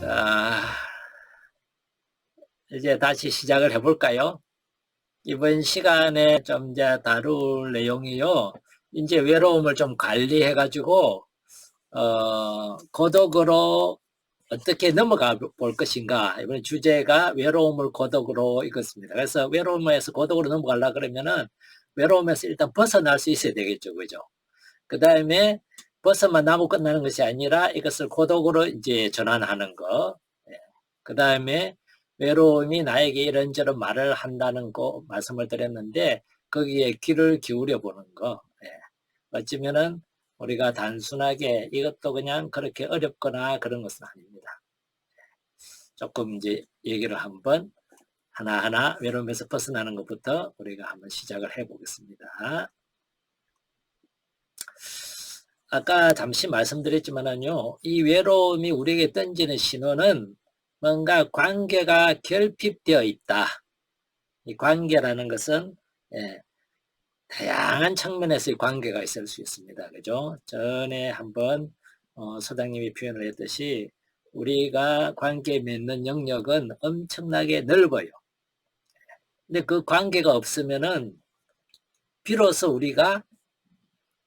자, 이제 다시 시작을 해볼까요? 이번 시간에 좀 이제 다룰 내용이요. 이제 외로움을 좀 관리해가지고, 고독으로 어떻게 넘어가 볼 것인가. 이번 주제가 외로움을 고독으로 이것입니다. 그래서 외로움에서 고독으로 넘어가려 그러면은 외로움에서 일단 벗어날 수 있어야 되겠죠. 그죠? 그 다음에 벗어만 나고 끝나는 것이 아니라 이것을 고독으로 이제 전환하는 거. 그 다음에 외로움이 나에게 이런저런 말을 한다는 거 말씀을 드렸는데 거기에 귀를 기울여 보는 거. 어쩌면은 우리가 단순하게 이것도 그냥 그렇게 어렵거나 그런 것은 아닙니다. 조금 이제 얘기를 한번 하나하나 외로움에서 벗어나는 것부터 우리가 한번 시작을 해 보겠습니다. 아까 잠시 말씀드렸지만은요, 이 외로움이 우리에게 던지는 신호는 뭔가 관계가 결핍되어 있다. 이 관계라는 것은 다양한 측면에서의 관계가 있을 수 있습니다. 그죠? 전에 한번 소장님이 표현을 했듯이 우리가 관계 맺는 영역은 엄청나게 넓어요. 근데 그 관계가 없으면은 비로소 우리가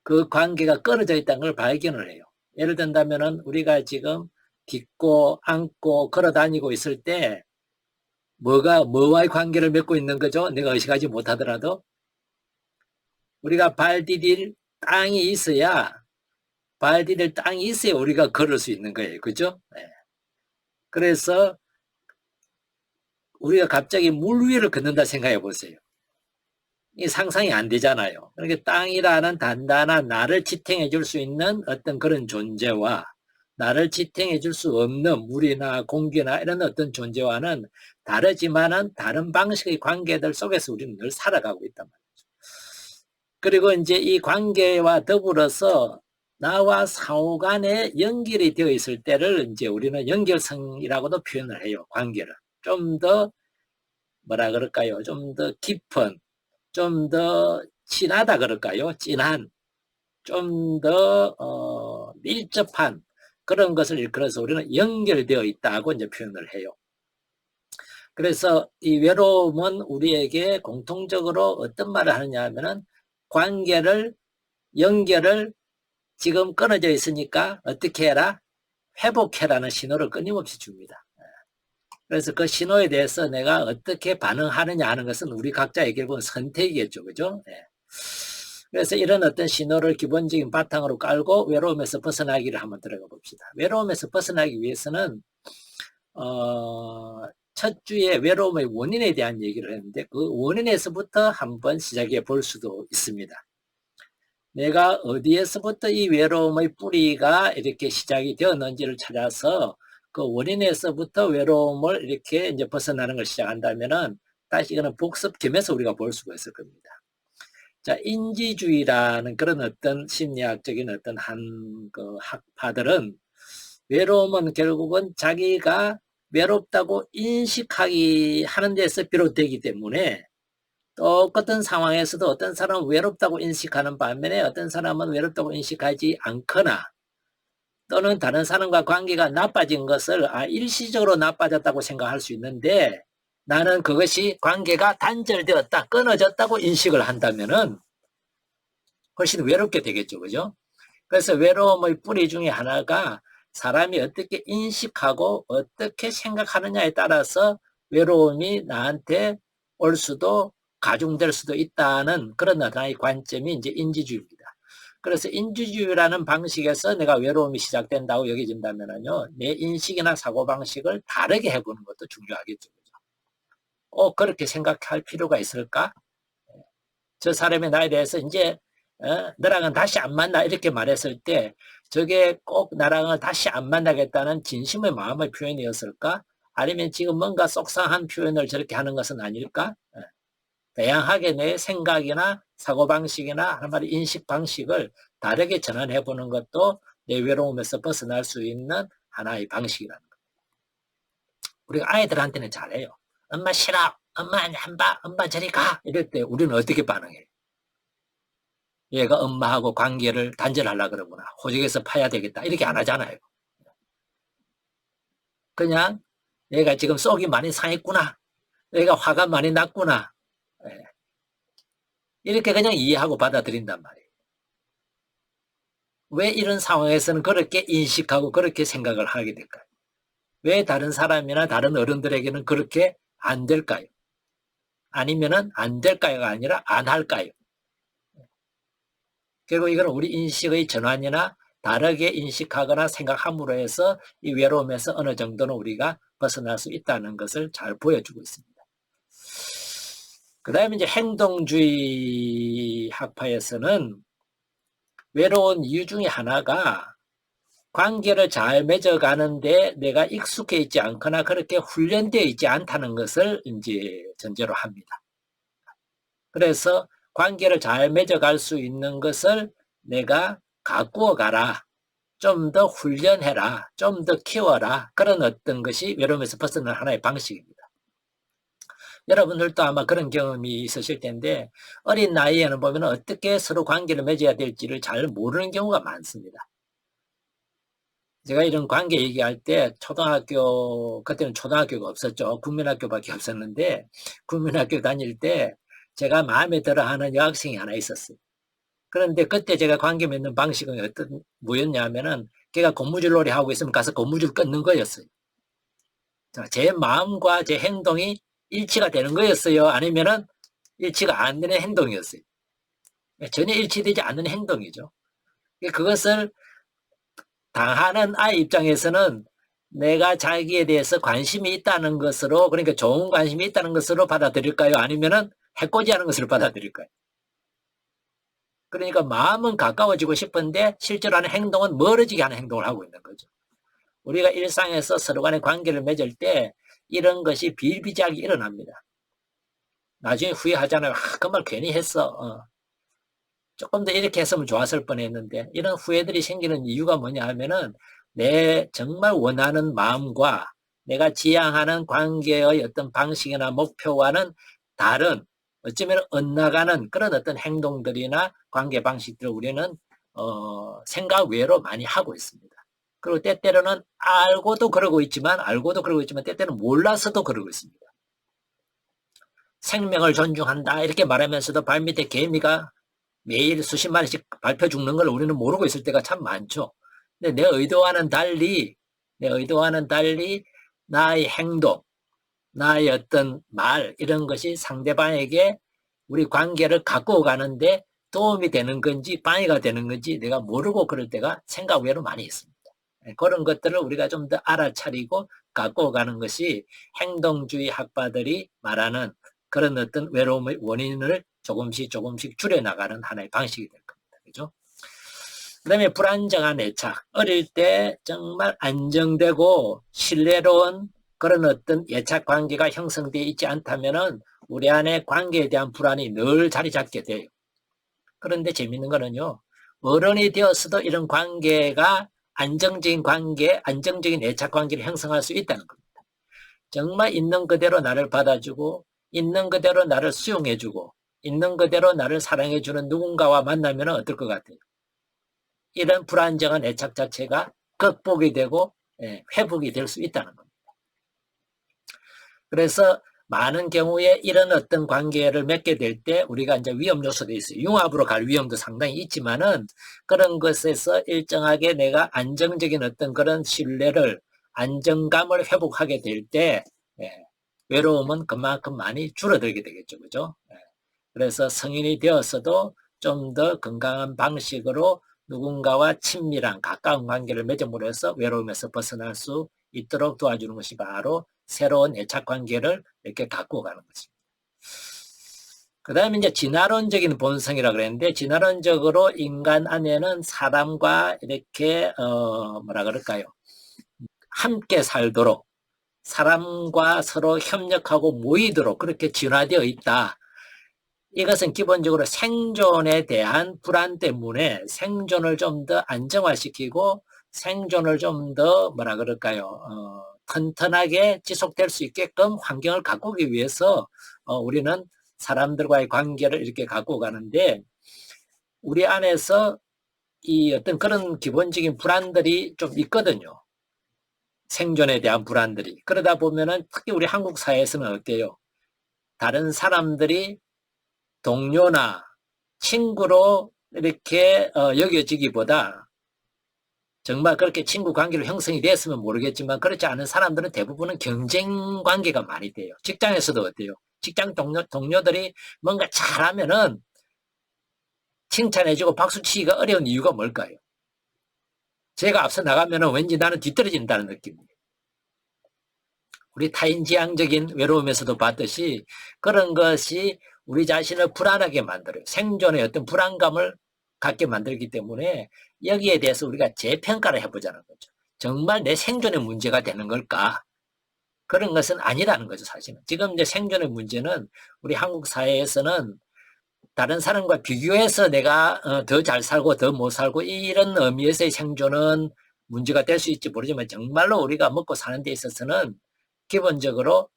그 관계가 끊어져 있다는 걸 발견을 해요. 예를 든다면은 우리가 지금 딛고 안고 걸어 다니고 있을 때 뭐와의 관계를 맺고 있는 거죠? 내가 의식하지 못하더라도 우리가 발 디딜 땅이 있어야 우리가 걸을 수 있는 거예요. 그죠? 그래서 우리가 갑자기 물 위를 걷는다 생각해 보세요. 이 상상이 안 되잖아요. 그러니까 땅이라는 단단한 나를 지탱해 줄 수 있는 어떤 그런 존재와 나를 지탱해 줄 수 없는 물이나 공기나 이런 어떤 존재와는 다르지만은 다른 방식의 관계들 속에서 우리는 늘 살아가고 있단 말이죠. 그리고 이제 이 관계와 더불어서 나와 상호 간에 연결이 되어 있을 때를 이제 우리는 연결성이라고도 표현을 해요. 관계를. 좀 더 뭐라 그럴까요? 좀 더 깊은, 좀 더 친하다 그럴까요? 진한, 좀 더 밀접한 그런 것을 일컬어서 우리는 연결되어 있다고 이제 표현을 해요. 그래서 이 외로움은 우리에게 공통적으로 어떤 말을 하느냐 하면은 연결을 지금 끊어져 있으니까 어떻게 해라? 회복해라는 신호를 끊임없이 줍니다. 그래서 그 신호에 대해서 내가 어떻게 반응하느냐 하는 것은 우리 각자에게 보면 선택이겠죠. 그죠? 그래서 이런 어떤 신호를 기본적인 바탕으로 깔고 외로움에서 벗어나기를 한번 들어가 봅시다. 외로움에서 벗어나기 위해서는 첫 주에 외로움의 원인에 대한 얘기를 했는데 그 원인에서부터 한번 시작해 볼 수도 있습니다. 내가 어디에서부터 이 외로움의 뿌리가 이렇게 시작이 되었는지를 찾아서 그 원인에서부터 외로움을 이렇게 이제 벗어나는 걸 시작한다면은 다시 이거는 복습 겸해서 우리가 볼 수가 있을 겁니다. 자, 인지주의라는 그런 어떤 심리학적인 어떤 그 학파들은 외로움은 결국은 자기가 외롭다고 인식하기 하는 데서 비롯되기 때문에 똑같은 상황에서도 어떤 사람은 외롭다고 인식하는 반면에 어떤 사람은 외롭다고 인식하지 않거나 또는 다른 사람과 관계가 나빠진 것을 일시적으로 나빠졌다고 생각할 수 있는데 나는 그것이 관계가 단절되었다, 끊어졌다고 인식을 한다면은 훨씬 외롭게 되겠죠. 그죠? 그래서 외로움의 뿌리 중에 하나가 사람이 어떻게 인식하고 어떻게 생각하느냐에 따라서 외로움이 나한테 올 수도 가중될 수도 있다는 그런 하나의 관점이 이제 인지주의입니다. 그래서 인지주의라는 방식에서 내가 외로움이 시작된다고 여겨진다면요, 내 인식이나 사고방식을 다르게 해보는 것도 중요하겠죠. 그렇게 생각할 필요가 있을까? 저 사람이 나에 대해서 이제 너랑은 다시 안 만나 이렇게 말했을 때 저게 꼭 나랑은 다시 안 만나겠다는 진심의 마음의 표현이었을까? 아니면 지금 뭔가 속상한 표현을 저렇게 하는 것은 아닐까? 다양하게 내 생각이나 사고방식이나 한 마디 인식방식을 다르게 전환해 보는 것도 내 외로움에서 벗어날 수 있는 하나의 방식이라는 거예요. 우리가 아이들한테는 잘해요. 엄마 싫어. 엄마 안 봐. 엄마 저리 가. 이럴 때 우리는 어떻게 반응해요? 얘가 엄마하고 관계를 단절하려고 그러구나. 호적에서 파야 되겠다. 이렇게 안 하잖아요. 그냥 얘가 지금 속이 많이 상했구나. 얘가 화가 많이 났구나. 예. 이렇게 그냥 이해하고 받아들인단 말이에요. 왜 이런 상황에서는 그렇게 인식하고 그렇게 생각을 하게 될까요? 왜 다른 사람이나 다른 어른들에게는 그렇게 안 될까요? 아니면은 안 될까요가 아니라 안 할까요? 결국 이건 우리 인식의 전환이나 다르게 인식하거나 생각함으로 해서 이 외로움에서 어느 정도는 우리가 벗어날 수 있다는 것을 잘 보여주고 있습니다. 그 다음에 이제 행동주의 학파에서는 외로운 이유 중에 하나가 관계를 잘 맺어가는데 내가 익숙해 있지 않거나 그렇게 훈련되어 있지 않다는 것을 이제 전제로 합니다. 그래서 관계를 잘 맺어갈 수 있는 것을 내가 가꾸어 가라. 좀 더 훈련해라. 좀 더 키워라. 그런 어떤 것이 외로움에서 벗어나는 하나의 방식입니다. 여러분들도 아마 그런 경험이 있으실 텐데 어린 나이에는 보면 어떻게 서로 관계를 맺어야 될지를 잘 모르는 경우가 많습니다. 제가 이런 관계 얘기할 때 초등학교, 그때는 초등학교가 없었죠. 국민학교밖에 없었는데 국민학교 다닐 때 제가 마음에 들어하는 여학생이 하나 있었어요. 그런데 그때 제가 관계 맺는 방식은 뭐였냐면은 걔가 고무줄 놀이 하고 있으면 가서 고무줄 끊는 거였어요. 제 마음과 제 행동이 일치가 되는 거였어요. 아니면은 일치가 안 되는 행동이었어요. 전혀 일치되지 않는 행동이죠. 그것을 당하는 아이 입장에서는 내가 자기에 대해서 관심이 있다는 것으로, 그러니까 좋은 관심이 있다는 것으로 받아들일까요? 아니면은 해코지하는 것으로 받아들일까요? 그러니까 마음은 가까워지고 싶은데 실제로 하는 행동은 멀어지게 하는 행동을 하고 있는 거죠. 우리가 일상에서 서로 간의 관계를 맺을 때 이런 것이 비일비재하게 일어납니다. 나중에 후회하잖아요. 그 말 괜히 했어. 조금 더 이렇게 했으면 좋았을 뻔했는데, 이런 후회들이 생기는 이유가 뭐냐 하면은 내 정말 원하는 마음과 내가 지향하는 관계의 어떤 방식이나 목표와는 다른, 어쩌면 엇나가는 그런 어떤 행동들이나 관계 방식들을 우리는 생각 외로 많이 하고 있습니다. 그리고 때때로는 알고도 그러고 있지만 때때로는 몰라서도 그러고 있습니다. 생명을 존중한다 이렇게 말하면서도 발밑에 개미가 매일 수십 마리씩 밟혀 죽는 걸 우리는 모르고 있을 때가 참 많죠. 근데 내 의도와는 달리 나의 행동, 나의 어떤 말 이런 것이 상대방에게 우리 관계를 가꾸어 가는데 도움이 되는 건지 방해가 되는 건지 내가 모르고 그럴 때가 생각 외로 많이 있습니다. 그런 것들을 우리가 좀 더 알아차리고 가꾸어 가는 것이 행동주의 학파들이 말하는 그런 어떤 외로움의 원인을 조금씩 줄여나가는 하나의 방식이 될 겁니다. 그죠? 그 다음에 불안정한 애착. 어릴 때 정말 안정되고 신뢰로운 그런 어떤 애착 관계가 형성되어 있지 않다면은 우리 안에 관계에 대한 불안이 늘 자리 잡게 돼요. 그런데 재밌는 거는요. 어른이 되었어도 이런 관계가 안정적인 관계, 안정적인 애착 관계를 형성할 수 있다는 겁니다. 정말 있는 그대로 나를 받아주고 있는 그대로 나를 수용해주고 있는 그대로 나를 사랑해주는 누군가와 만나면 어떨 것 같아요? 이런 불안정한 애착 자체가 극복이 되고 회복이 될 수 있다는 겁니다. 그래서 많은 경우에 이런 어떤 관계를 맺게 될 때 우리가 이제 위험 요소도 있어요. 융합으로 갈 위험도 상당히 있지만은 그런 것에서 일정하게 내가 안정적인 어떤 그런 신뢰를 안정감을 회복하게 될 때 외로움은 그만큼 많이 줄어들게 되겠죠. 그죠? 그래서 성인이 되었어도 좀 더 건강한 방식으로 누군가와 친밀한 가까운 관계를 맺음으로 해서 외로움에서 벗어날 수 있도록 도와주는 것이 바로 새로운 애착 관계를 이렇게 갖고 가는 것입니다. 그 다음에 이제 진화론적인 본성이라고 그랬는데, 진화론적으로 인간 안에는 사람과 이렇게 뭐라 그럴까요? 함께 살도록, 사람과 서로 협력하고 모이도록 그렇게 진화되어 있다. 이것은 기본적으로 생존에 대한 불안 때문에 생존을 좀 더 안정화시키고 생존을 좀 더 뭐라 그럴까요? 튼튼하게 지속될 수 있게끔 환경을 가꾸기 위해서 우리는 사람들과의 관계를 이렇게 갖고 가는데, 우리 안에서 이 어떤 그런 기본적인 불안들이 좀 있거든요. 생존에 대한 불안들이. 그러다 보면은 특히 우리 한국 사회에서는 어때요? 다른 사람들이 동료나 친구로 이렇게 여겨지기보다 정말 그렇게 친구 관계로 형성이 됐으면 모르겠지만 그렇지 않은 사람들은 대부분은 경쟁 관계가 많이 돼요. 직장에서도 어때요? 직장 동료들이 뭔가 잘하면은 칭찬해주고 박수치기가 어려운 이유가 뭘까요? 제가 앞서 나가면은 왠지 나는 뒤떨어진다는 느낌이에요. 우리 타인지향적인 외로움에서도 봤듯이 그런 것이 우리 자신을 불안하게 만들어요. 생존의 어떤 불안감을 갖게 만들기 때문에 여기에 대해서 우리가 재평가를 해보자는 거죠. 정말 내 생존의 문제가 되는 걸까? 그런 것은 아니라는 거죠, 사실은. 지금 이제 생존의 문제는 우리 한국 사회에서는 다른 사람과 비교해서 내가 더 잘 살고 더 못 살고 이런 의미에서의 생존은 문제가 될 수 있지 모르지만 정말로 우리가 먹고 사는 데 있어서는 기본적으로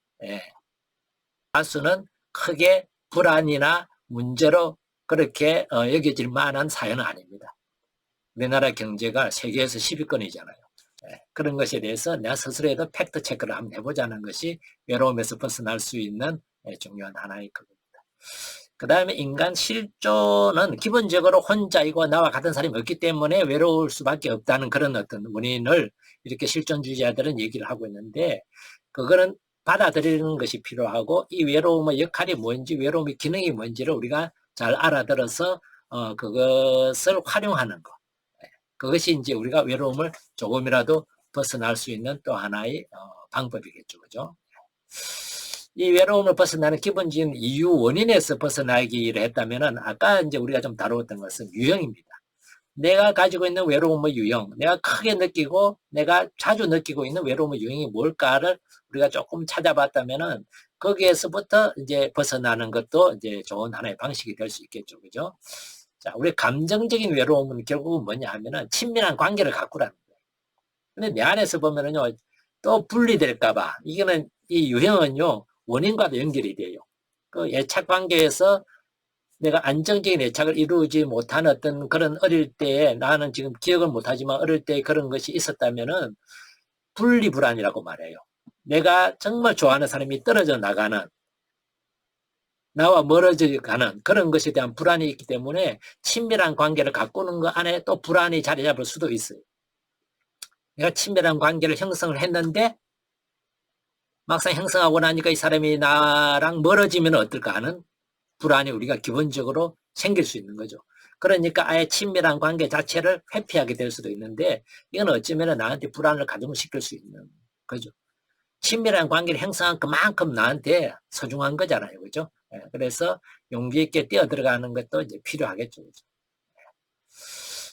다수는 크게 불안이나 문제로 그렇게 여겨질 만한 사연은 아닙니다. 우리나라 경제가 세계에서 10위권이잖아요. 그런 것에 대해서 내가 스스로에도 팩트 체크를 한번 해보자는 것이 외로움에서 벗어날 수 있는 중요한 하나의 겁니다. 그 다음에 인간 실존은 기본적으로 혼자이고 나와 같은 사람이 없기 때문에 외로울 수밖에 없다는 그런 어떤 원인을 이렇게 실존주의자들은 얘기를 하고 있는데 그거는 받아들이는 것이 필요하고 이 외로움의 역할이 뭔지 외로움의 기능이 뭔지를 우리가 잘 알아들어서 그것을 활용하는 것. 그것이 이제 우리가 외로움을 조금이라도 벗어날 수 있는 또 하나의 방법이겠죠. 그죠? 이 외로움을 벗어나는 기본적인 이유 원인에서 벗어나기를 했다면은 아까 이제 우리가 좀 다루었던 것은 유형입니다. 내가 가지고 있는 외로움의 유형, 내가 크게 느끼고 내가 자주 느끼고 있는 외로움의 유형이 뭘까를 우리가 조금 찾아봤다면은 거기에서부터 이제 벗어나는 것도 이제 좋은 하나의 방식이 될 수 있겠죠. 그죠? 자, 우리 감정적인 외로움은 결국은 뭐냐 하면은 친밀한 관계를 가꾸라는 거예요. 근데 내 안에서 보면은요, 또 분리될까봐, 이거는 이 유형은요, 원인과도 연결이 돼요. 그 애착 관계에서 내가 안정적인 애착을 이루지 못한 어떤 그런 어릴 때에 나는 지금 기억을 못하지만 어릴 때 그런 것이 있었다면은 분리불안이라고 말해요. 내가 정말 좋아하는 사람이 떨어져 나가는 나와 멀어져 가는 그런 것에 대한 불안이 있기 때문에 친밀한 관계를 가꾸는 것 안에 또 불안이 자리 잡을 수도 있어요. 내가 친밀한 관계를 형성을 했는데 막상 형성하고 나니까 이 사람이 나랑 멀어지면 어떨까 하는 불안이 우리가 기본적으로 생길 수 있는 거죠. 그러니까 아예 친밀한 관계 자체를 회피하게 될 수도 있는데 이건 어쩌면 나한테 불안을 가중시킬 수 있는 거죠. 친밀한 관계를 형성한 그만큼 나한테 소중한 거잖아요. 그죠? 그래서 용기 있게 뛰어들어가는 것도 이제 필요하겠죠. 그죠?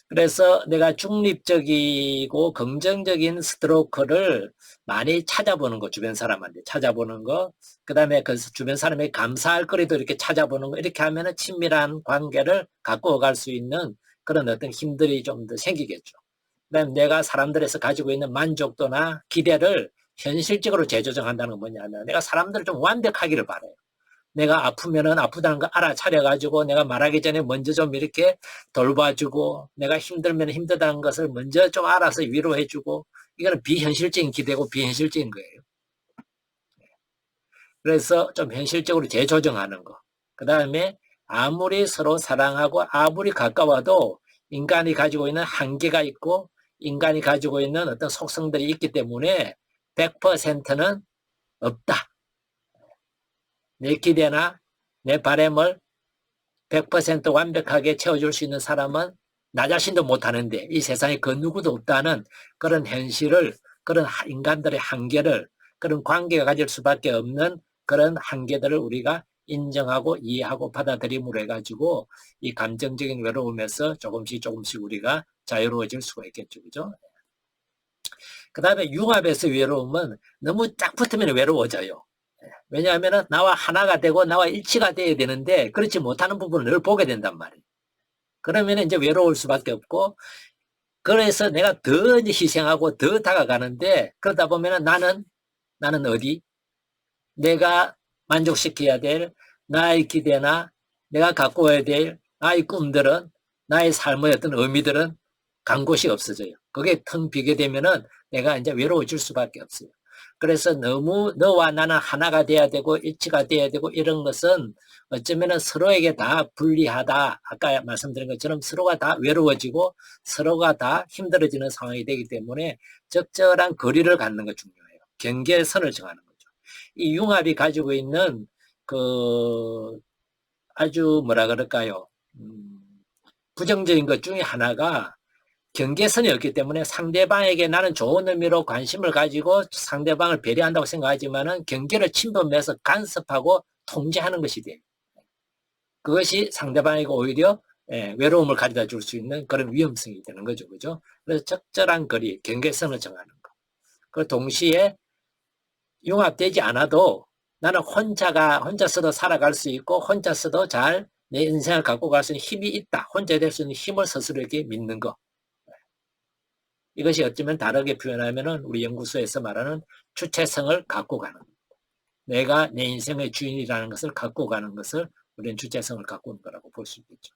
그래서 내가 중립적이고 긍정적인 스트로크를 많이 찾아보는 거, 주변 사람한테 찾아보는 거, 그 다음에 그 주변 사람의 감사할 거리도 이렇게 찾아보는 거, 이렇게 하면은 친밀한 관계를 갖고 갈 수 있는 그런 어떤 힘들이 좀 더 생기겠죠. 그 다음에 내가 사람들에서 가지고 있는 만족도나 기대를 현실적으로 재조정한다는 건 뭐냐면 내가 사람들을 좀 완벽하기를 바라요. 내가 아프면은 아프다는 거 알아차려가지고 내가 말하기 전에 먼저 좀 이렇게 돌봐주고 내가 힘들면 힘들다는 것을 먼저 좀 알아서 위로해주고 이거는 비현실적인 기대고 비현실적인 거예요. 그래서 좀 현실적으로 재조정하는 거. 그 다음에 아무리 서로 사랑하고 아무리 가까워도 인간이 가지고 있는 한계가 있고 인간이 가지고 있는 어떤 속성들이 있기 때문에 100%는 없다. 내 기대나 내 바람을 100% 완벽하게 채워줄 수 있는 사람은 나 자신도 못하는데 이 세상에 그 누구도 없다는 그런 현실을, 그런 인간들의 한계를, 그런 관계가 가질 수밖에 없는 그런 한계들을 우리가 인정하고 이해하고 받아들임으로 해가지고 이 감정적인 외로움에서 조금씩 우리가 자유로워질 수가 있겠죠. 그죠? 그 다음에 융합에서 외로움은 너무 짝 붙으면 외로워져요. 왜냐하면 나와 하나가 되고 나와 일치가 돼야 되는데 그렇지 못하는 부분을 늘 보게 된단 말이에요. 그러면 이제 외로울 수밖에 없고 그래서 내가 더 이제 희생하고 더 다가가는데 그러다 보면 나는 어디? 내가 만족시켜야 될 나의 기대나 내가 갖고 와야 될 나의 꿈들은 나의 삶의 어떤 의미들은 간 곳이 없어져요. 그게 텅 비게 되면은 내가 이제 외로워질 수밖에 없어요. 그래서 너무 너와 나는 하나가 돼야 되고 일치가 돼야 되고 이런 것은 어쩌면은 서로에게 다 불리하다. 아까 말씀드린 것처럼 서로가 다 외로워지고 서로가 다 힘들어지는 상황이 되기 때문에 적절한 거리를 갖는 게 중요해요. 경계선을 정하는 거죠. 이 융합이 가지고 있는 그 아주 뭐라 그럴까요? 부정적인 것 중에 하나가 경계선이 없기 때문에 상대방에게 나는 좋은 의미로 관심을 가지고 상대방을 배려한다고 생각하지만은 경계를 침범해서 간섭하고 통제하는 것이 돼요. 그것이 상대방에게 오히려 외로움을 가져다 줄 수 있는 그런 위험성이 되는 거죠. 그죠? 그래서 적절한 거리, 경계선을 정하는 거. 그 동시에 융합되지 않아도 나는 혼자서도 살아갈 수 있고 혼자서도 잘 내 인생을 갖고 갈 수 있는 힘이 있다. 혼자 될 수 있는 힘을 스스로에게 믿는 거. 이것이 어쩌면 다르게 표현하면은 우리 연구소에서 말하는 주체성을 갖고 가는 겁니다. 내가 내 인생의 주인이라는 것을 갖고 가는 것을 우리는 주체성을 갖고 오는 거라고 볼 수 있겠죠.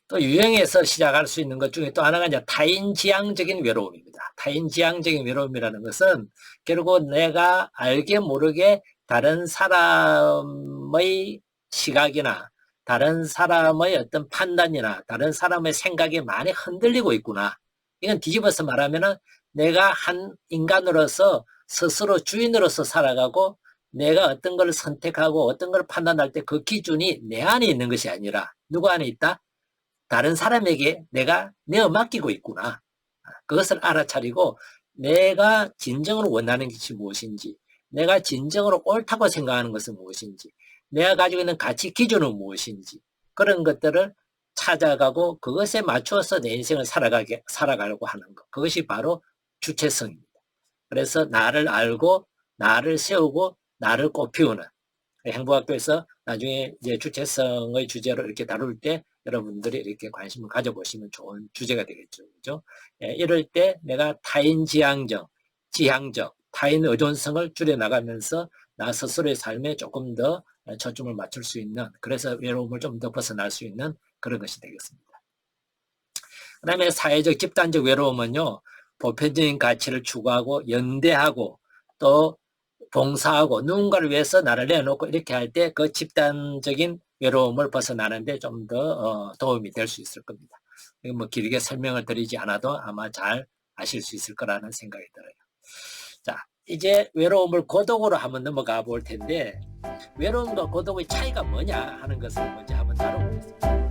또 유형에서 시작할 수 있는 것 중에 또 하나가 이제 타인지향적인 외로움입니다. 타인지향적인 외로움이라는 것은 결국 내가 알게 모르게 다른 사람의 시각이나 다른 사람의 어떤 판단이나 다른 사람의 생각이 많이 흔들리고 있구나. 이건 뒤집어서 말하면은 내가 한 인간으로서 스스로 주인으로서 살아가고 내가 어떤 걸 선택하고 어떤 걸 판단할 때 그 기준이 내 안에 있는 것이 아니라 누구 안에 있다? 다른 사람에게 내가 내어 맡기고 있구나. 그것을 알아차리고 내가 진정으로 원하는 것이 무엇인지, 내가 진정으로 옳다고 생각하는 것은 무엇인지, 내가 가지고 있는 가치 기준은 무엇인지 그런 것들을 찾아가고 그것에 맞추어서 내 인생을 살아가려고 하는 것. 그것이 바로 주체성입니다. 그래서 나를 알고 나를 세우고 나를 꽃피우는 행복학교에서 나중에 이제 주체성의 주제로 이렇게 다룰 때 여러분들이 이렇게 관심을 가져보시면 좋은 주제가 되겠죠. 그죠? 이럴 때 내가 타인지향적, 타인 의존성을 줄여나가면서 나 스스로의 삶에 조금 더 초점을 맞출 수 있는, 그래서 외로움을 좀 더 벗어날 수 있는 그런 것이 되겠습니다. 그 다음에 사회적 집단적 외로움은요, 보편적인 가치를 추구하고 연대하고 또 봉사하고 누군가를 위해서 나를 내놓고 이렇게 할 때 그 집단적인 외로움을 벗어나는데 좀 더 도움이 될 수 있을 겁니다. 뭐 길게 설명을 드리지 않아도 아마 잘 아실 수 있을 거라는 생각이 들어요. 자, 이제 외로움을 고독으로 한번 넘어가 볼 텐데 외로움과 고독의 차이가 뭐냐 하는 것을 먼저 한번 다뤄보겠습니다.